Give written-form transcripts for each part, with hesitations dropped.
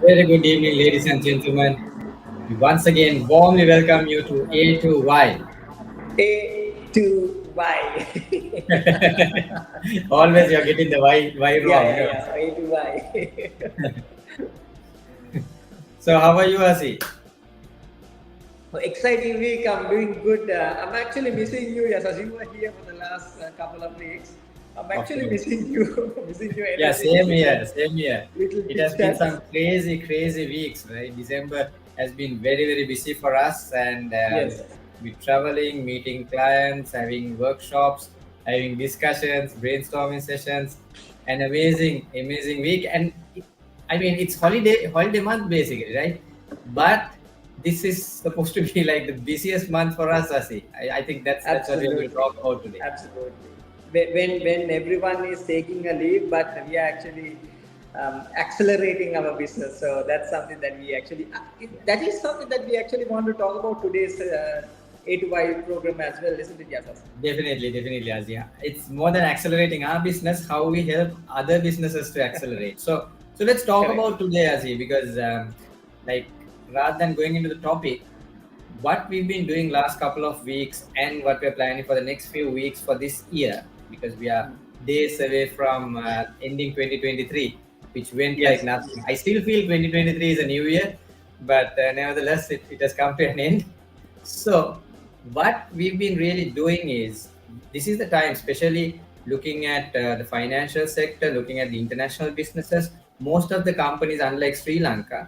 Very good evening, ladies and gentlemen. We once again warmly welcome you to A to Y. A to Y. Always you're getting the Y Yeah, wrong. yeah, No? yeah. So A to Y. So how are you, Asi? Exciting week. I'm doing good. I'm actually missing you. Yes, as you were here for the last couple of weeks. I'm Of actually course. missing you, missing your Yeah, energy, same missing here, your same here. little It chit has been chats. some crazy weeks, right? December has been very busy for us, and Yes, we're traveling, meeting clients, having workshops, having discussions, brainstorming sessions, an amazing week. And I mean, it's holiday month basically, right? But this is supposed to be like the busiest month for us, Asi. I think that's what we're going to absolutely, talk about today. absolutely. When everyone is taking a leave, but we are actually accelerating our business. So that's something that we actually that is something that we actually want to talk about today's A to Y program as well, isn't it, Yasas? Definitely, Azia. It's more than accelerating our business, how we help other businesses to accelerate. So let's talk Correct. about today, Azia, because like rather than going into the topic, what we've been doing last couple of weeks and what we're planning for the next few weeks for this year, because we are days away from ending 2023, which went like Yes. nothing. I still feel 2023 is a new year, but nevertheless, it has come to an end. So, what we've been really doing is this is the time, especially looking at the financial sector, looking at the international businesses. Most of the companies, unlike Sri Lanka,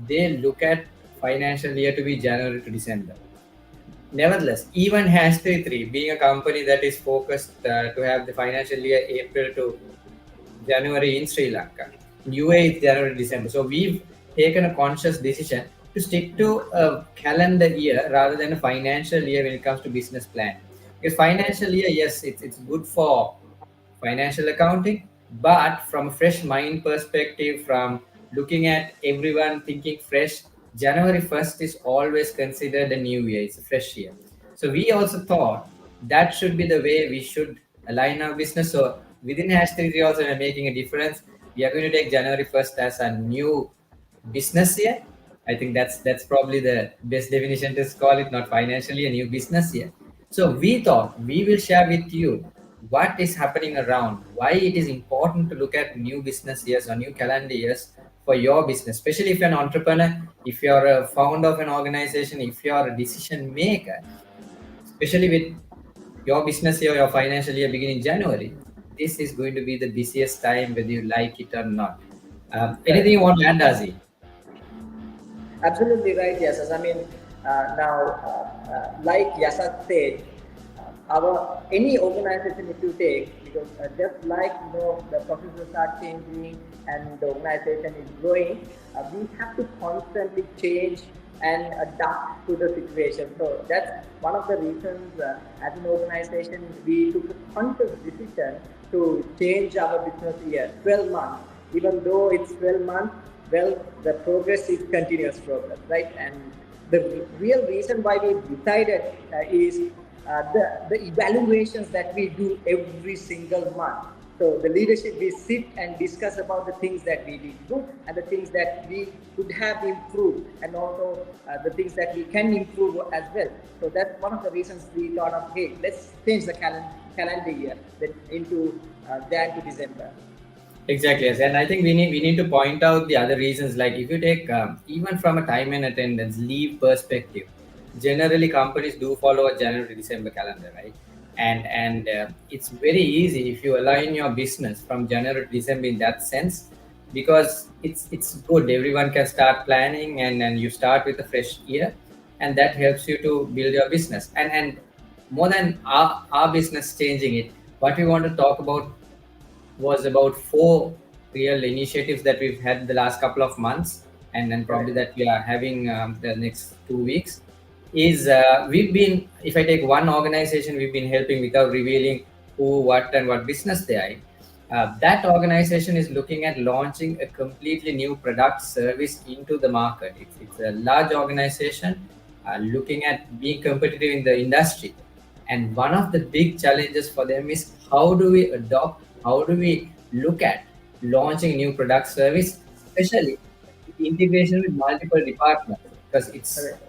they look at financial year to be January to December. Nevertheless, even Hashtag 3, being a company that is focused to have the financial year April to January in Sri Lanka. In UAE, it's January, December. So we've taken a conscious decision to stick to a calendar year rather than a financial year when it comes to business plan. Because financial year, yes, it's good for financial accounting, but from a fresh mind perspective, from looking at everyone thinking fresh, January 1st is always considered a new year, it's a fresh year. So we also thought that should be the way we should align our business. So within hashtag 3 also we're making a difference. We are going to take January 1st as a new business year. I think that's probably the best definition to call it, not financially a new business year. So we thought we will share with you what is happening around, why it is important to look at new business years or new calendar years for your business, especially if you're an entrepreneur, if you're a founder of an organization, if you're a decision maker, especially with your business year, your financial year beginning January. This is going to be the busiest time, whether you like it or not. Anything Correct. you want to add, Dazi? Absolutely right, Yasas. I mean, like Yasas said, our any organization if you take, because just like the processes are changing and the organization is growing, we have to constantly change and adapt to the situation. So that's one of the reasons as an organization we took a conscious decision to change our business year 12 months. Even though it's 12 months, well, the progress is continuous progress, right? And the real reason why we decided is the evaluations that we do every single month. So the leadership, we sit and discuss about the things that we did good and the things that we could have improved, and also the things that we can improve as well. So that's one of the reasons we thought of, hey, let's change the calendar year into Jan to December. Exactly, yes. And I think we need to point out the other reasons. Like if you take even from a time and attendance leave perspective, generally companies do follow a January December calendar, right? And it's very easy if you align your business from January to December in that sense, because it's good. Everyone can start planning, and you start with a fresh year, and that helps you to build your business. And more than our business changing it, what we want to talk about was about four real initiatives that we've had the last couple of months, and then probably Correct. that we are having the next 2 weeks. Is we've been, if I take one organization we've been helping without revealing who, what, and what business they are in, that organization is looking at launching a completely new product service into the market. It's a large organization looking at being competitive in the industry, and one of the big challenges for them is how do we adopt, how do we look at launching new product service, especially integration with multiple departments because it's Correct.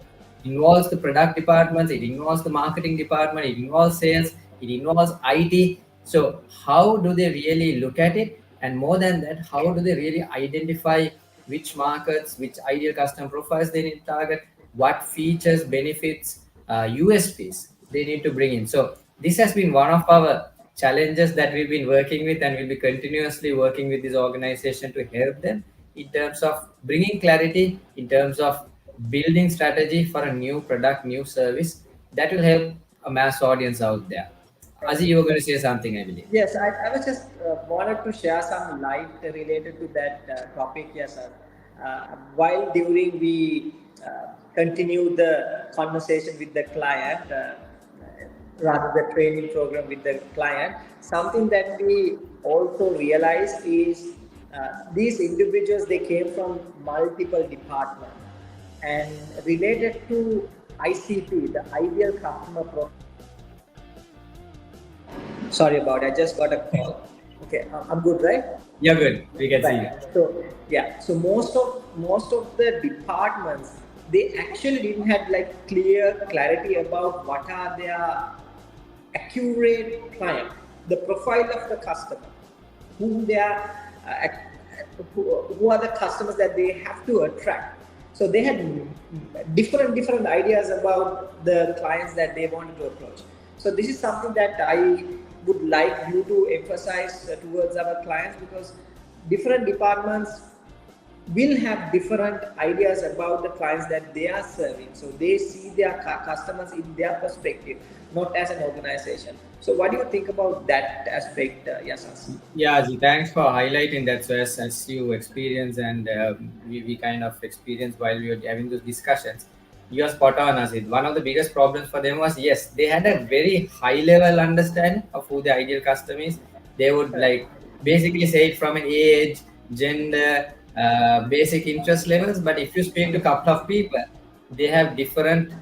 involves the product departments, it involves the marketing department, it involves sales, it involves IT. So how do they really look at it? And more than that, how do they really identify which markets, which ideal customer profiles they need to target, what features, benefits, USPs they need to bring in. So this has been one of our challenges that we've been working with, and we'll be continuously working with this organization to help them in terms of bringing clarity, in terms of building strategy for a new product, new service that will help a mass audience out there. Azi, you were going to say something, I believe. Yes, I was just wanted to share some light related to that topic. Yes, sir. While during we continue the conversation with the client, rather the training program with the client, something that we also realize is these individuals, they came from multiple departments and related to ICP, the ideal customer profile. Sorry about it. I just got a call. Okay, I'm good, right? You're good. We can see you. Right. So yeah, so most of the departments, they actually didn't have like clear clarity about what are their accurate client, the profile of the customer, who they are, who are the customers that they have to attract. So they had different ideas about the clients that they wanted to approach. So this is something that I would like you to emphasize towards our clients, because different departments will have different ideas about the clients that they are serving. So they see their customers in their perspective, not as an organization. So what do you think about that aspect, Yasas? Yeah, Azi, thanks for highlighting that. So as you experience and we kind of experience while we were having those discussions, you're spot on, Azid. One of the biggest problems for them was, yes, they had a very high level understanding of who the ideal customer is. They would like basically say it from an age, gender, basic interest levels. But if you speak to a couple of people, they have different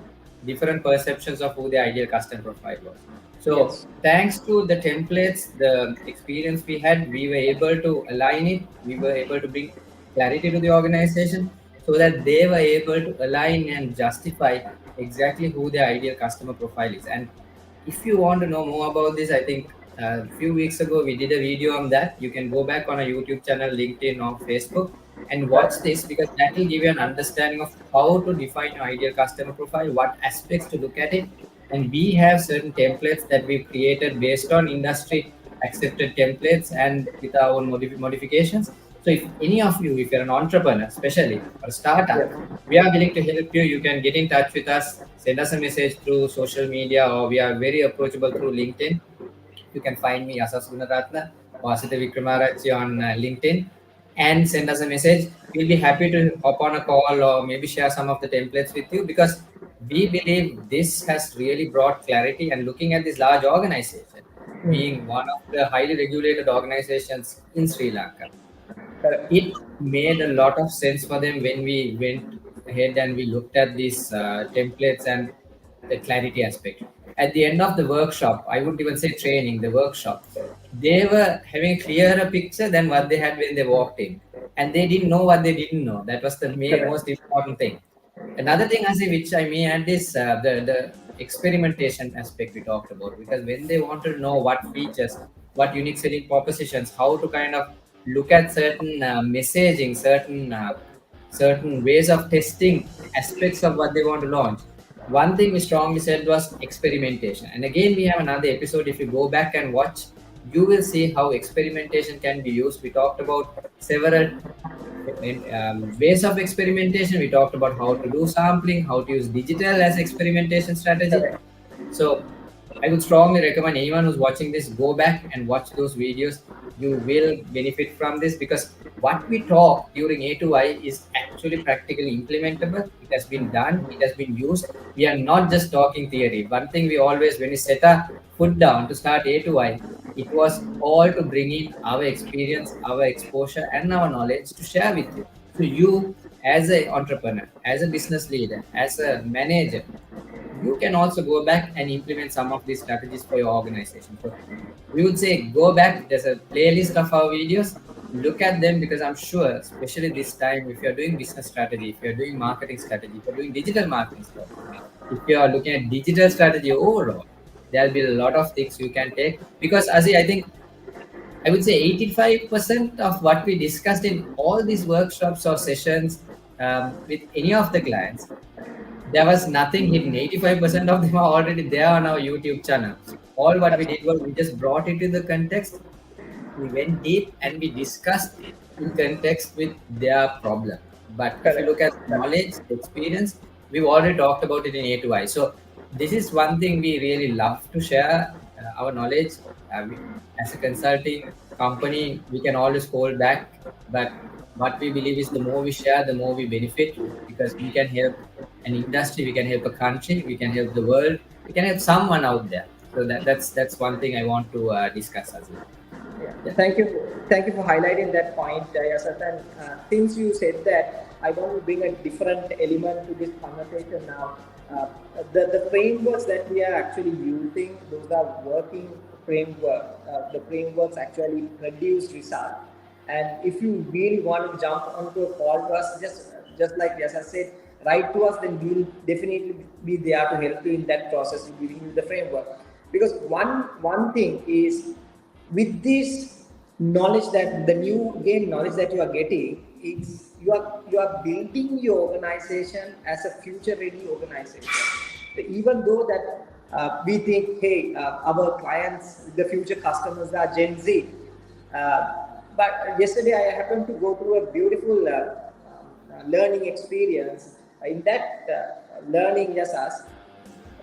perceptions of who the ideal customer profile was. So Yes. thanks to the templates, the experience we had, we were able to align it. We were able to bring clarity to the organization so that they were able to align and justify exactly who the ideal customer profile is. And if you want to know more about this, I think a few weeks ago we did a video on that. You can go back on our YouTube channel, LinkedIn, or Facebook and watch Right. this, because that will give you an understanding of how to define your ideal customer profile, what aspects to look at it. And we have certain templates that we've created based on industry accepted templates and with our own modifications. So if any of you, if you're an entrepreneur, especially or a startup, Yes. we are willing to help you. You can get in touch with us, send us a message through social media, or we are very approachable through LinkedIn. You can find me Asas Gunaratna or Asita Vikramarachchi on LinkedIn, and send us a message. We'll be happy to hop on a call or maybe share some of the templates with you, because we believe this has really brought clarity. And looking at this large organization, being one of the highly regulated organizations in Sri Lanka, Correct. it made a lot of sense for them when we went ahead and we looked at these templates and the clarity aspect. At the end of the workshop, I wouldn't even say training, the workshop, they were having a clearer picture than what they had when they walked in. And they didn't know what they didn't know. That was the most Correct. important thing. Another thing, Asi, which I may add is the experimentation aspect we talked about. Because when they want to know what features, what unique selling propositions, how to kind of look at certain messaging, certain ways of testing aspects of what they want to launch. One thing we strongly said was experimentation. And again, we have another episode. If you go back and watch, you will see how experimentation can be used. We talked about several ways of experimentation. We talked about how to do sampling, how to use digital as experimentation strategy. Correct. So I would strongly recommend anyone who's watching this, go back and watch those videos. You will benefit from this, because what we talk during A to I is actually practically implementable. It has been done, it has been used. We are not just talking theory. One thing we always, when we set our foot down to start A to I, it was all to bring in our experience, our exposure, and our knowledge to share with you. So you, as an entrepreneur, as a business leader, as a manager, you can also go back and implement some of these strategies for your organization. So we would say go back. There's a playlist of our videos. look at them, because I'm sure, especially this time, if you're doing business strategy, if you're doing marketing strategy, if you're doing digital marketing strategy, if you are looking at digital strategy overall, there'll be a lot of things you can take. Because Azi, I think I would say 85% of what we discussed in all these workshops or sessions with any of the clients, there was nothing hidden. 85% of them are already there on our YouTube channel. All what we That's did was we just brought it in the context, we went deep, and we discussed in context with their problem. But if you correct. look at knowledge, experience, we've already talked about it in A to I. So this is one thing we really love to share, our knowledge. As a consulting company, we can always hold back, but what we believe is the more we share, the more we benefit, because we can help an industry, we can help a country, we can help the world, we can help someone out there. So that's one thing I want to discuss as well. Yeah. Yeah. Thank you for highlighting that point, Yasas. And since you said that, I want to bring a different element to this conversation now. Uh, the frameworks that we are actually using, those are working framework. The frameworks actually produce result. And if you really want to jump onto a call to us, just like Yasas said, write to us, then we will definitely be there to help you in that process, giving you the framework. Because one thing is, with this knowledge, that the new gain knowledge that you are getting, it's you are building your organization as a future ready organization. So even though that we think, hey, our clients, the future customers are Gen Z, but yesterday I happened to go through a beautiful learning experience. In that learning, just as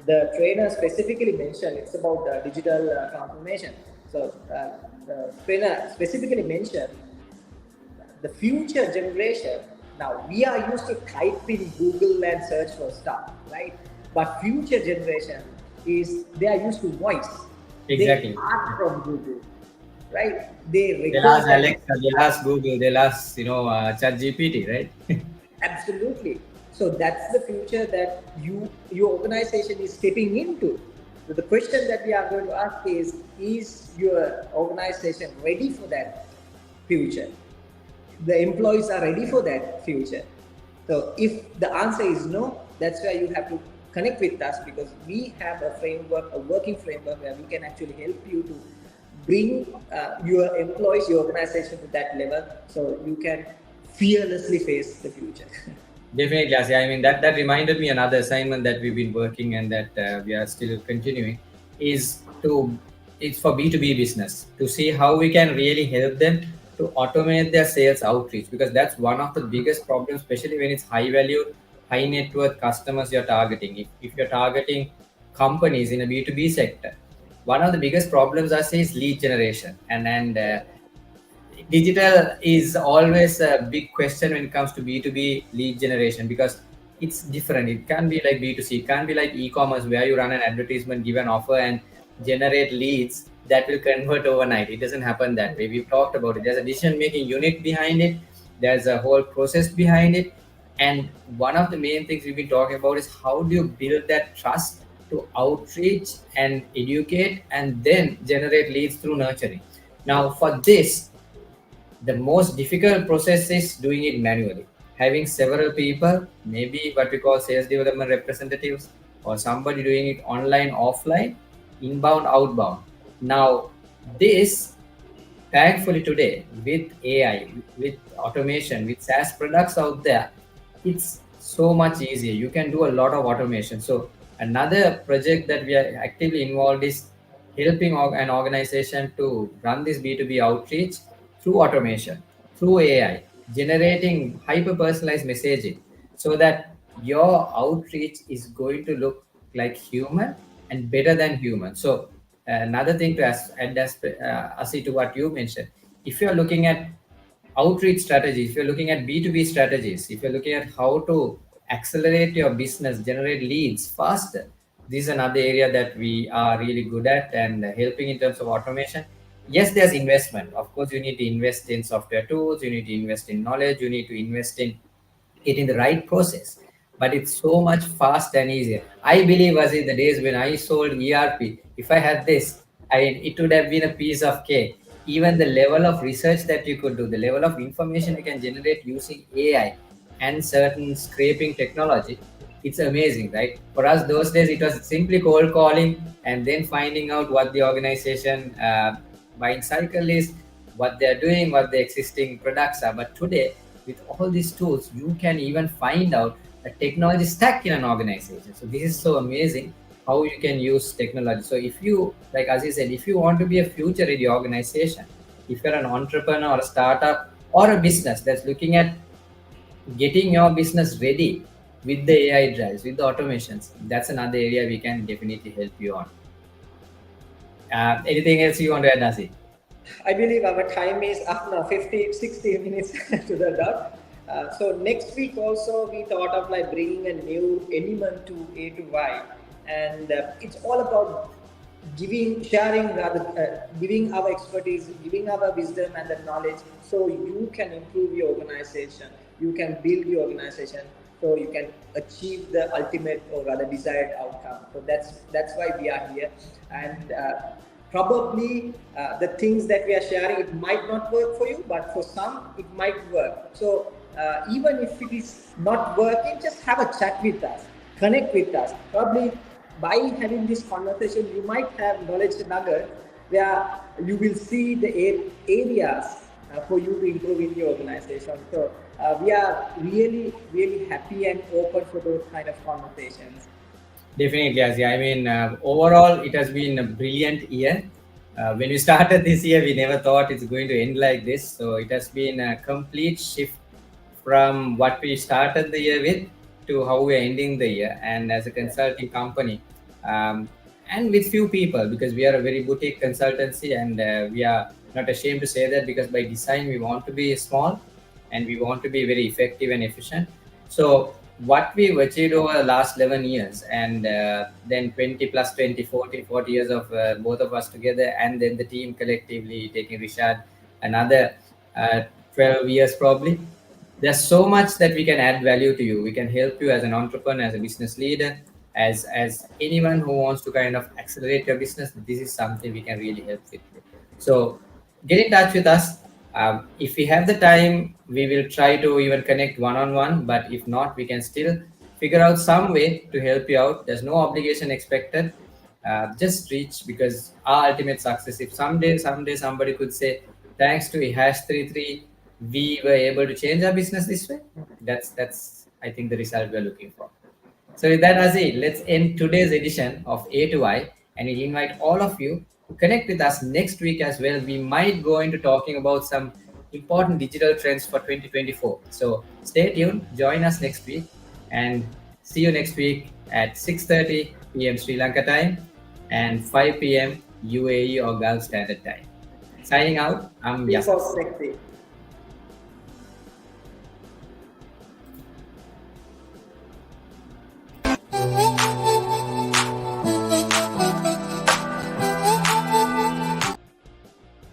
the trainer specifically mentioned, it's about digital transformation. So the trainer specifically mentioned the future generation. Now we are used to type in Google and search for stuff, right? But future generation is, they are used to voice. They Exactly. ask from Google, right? They They'll ask record that. Alexa, they'll ask Google, they'll ask, Chat GPT, right? Absolutely. So that's the future that your organization is stepping into. So the question that we are going to ask is your organization ready for that future? The employees are ready for that future. So if the answer is no, that's where you have to connect with us, because we have a framework, a working framework, where we can actually help you to bring your employees, your organization to that level, so you can fearlessly face the future. Definitely, Asi. I mean, that reminded me another assignment that we've been working and that we are still continuing is to it's for B2B business to see how we can really help them to automate their sales outreach, because that's one of the biggest problems, especially when it's high value, high net worth customers you're targeting. If you're targeting companies in a B2B sector, one of the biggest problems I say is lead generation, and digital is always a big question when it comes to B2B lead generation, because it's different. It can be like B2C, it can be like e-commerce where you run an advertisement, give an offer, and generate leads that will convert overnight. It doesn't happen that way. We've talked about it. There's a decision making unit behind it, there's a whole process behind it. And one of the main things we've been talking about is how do you build that trust to outreach and educate and then generate leads through nurturing. Now, for this, the most difficult process is doing it manually. Having several people, maybe what we call sales development representatives, or somebody doing it online, offline, inbound, outbound. Now, this, thankfully, today with AI, with automation, with SaaS products out there, it's so much easier. You can do a lot of automation. So, another project that we are actively involved is helping an organization to run this B2B outreach through automation, through AI, generating hyper personalized messaging so that your outreach is going to look like human and better than human. So, another thing to add, Asi, to what you mentioned, if you're looking at outreach strategies, if you're looking at B2B strategies, if you're looking at how to accelerate your business, generate leads faster, this is another area that we are really good at and helping in terms of automation. Yes, there's investment. Of course, you need to invest in software tools, you need to invest in knowledge, you need to invest in it in the right process. But it's so much fast and easier. I believe was in the days when I sold ERP, if I had this, it would have been a piece of cake. even the level of research that you could do, the level of information you can generate using AI and certain scraping technology, it's amazing, right? For us, those days, it was simply cold calling and then finding out what the organization buying cycle is, what they're doing, what the existing products are. But today, with all these tools, you can even find out a technology stack in an organization. So this is so amazing how you can use technology. So if you, like Aziz said, if you want to be a future ready organization, if you're an entrepreneur or a startup or a business that's looking at getting your business ready with the AI drives, with the automations, that's another area we can definitely help you on. Anything else you want to add, Aziz? I believe our time is up now, 50, 60 minutes to the dot. So next week also we thought of like bringing a new element to A to Y, and it's all about sharing rather, giving our expertise, giving our wisdom and the knowledge, so you can improve your organization, you can build your organization, so you can achieve the ultimate or rather desired outcome. So that's why we are here, and probably the things that we are sharing, it might not work for you, but for some it might work. So even if it is not working, just have a chat with us, connect with us. Probably by having this conversation, you might have knowledge nugget where you will see the areas for you to improve in your organization. So we are really, really happy and open for those kind of conversations. Definitely, Aziz. I mean, overall, it has been a brilliant year. When we started this year, we never thought it's going to end like this. So it has been a complete shift from what we started the year with to how we're ending the year. And as a Yeah. consulting company, um, and with few people, because we are a very boutique consultancy, and we are not ashamed to say that, because by design we want to be small and we want to be very effective and efficient. So what we've achieved over the last 11 years, and then 20 plus 20, 40 years of both of us together, and then the team collectively taking Rishad another 12 years probably. There's so much that we can add value to you. We can help you as an entrepreneur, as a business leader, as anyone who wants to kind of accelerate your business. This is something we can really help with. So get in touch with us. If we have the time, we will try to even connect one on one. But if not, we can still figure out some way to help you out. There's no obligation expected. Just reach, because our ultimate success. If someday somebody could say, thanks to hash 33, we were able to change our business this way. That's I think the result we're looking for. So with that, Aziz, let's end today's edition of A to I, and we'll invite all of you to connect with us next week as well. We might go into talking about some important digital trends for 2024. So stay tuned, join us next week, and see you next week at 6:30 p.m. Sri Lanka time and 5 p.m. UAE or Gulf Standard Time. Signing out, I'm Keep Yasas. us sexy.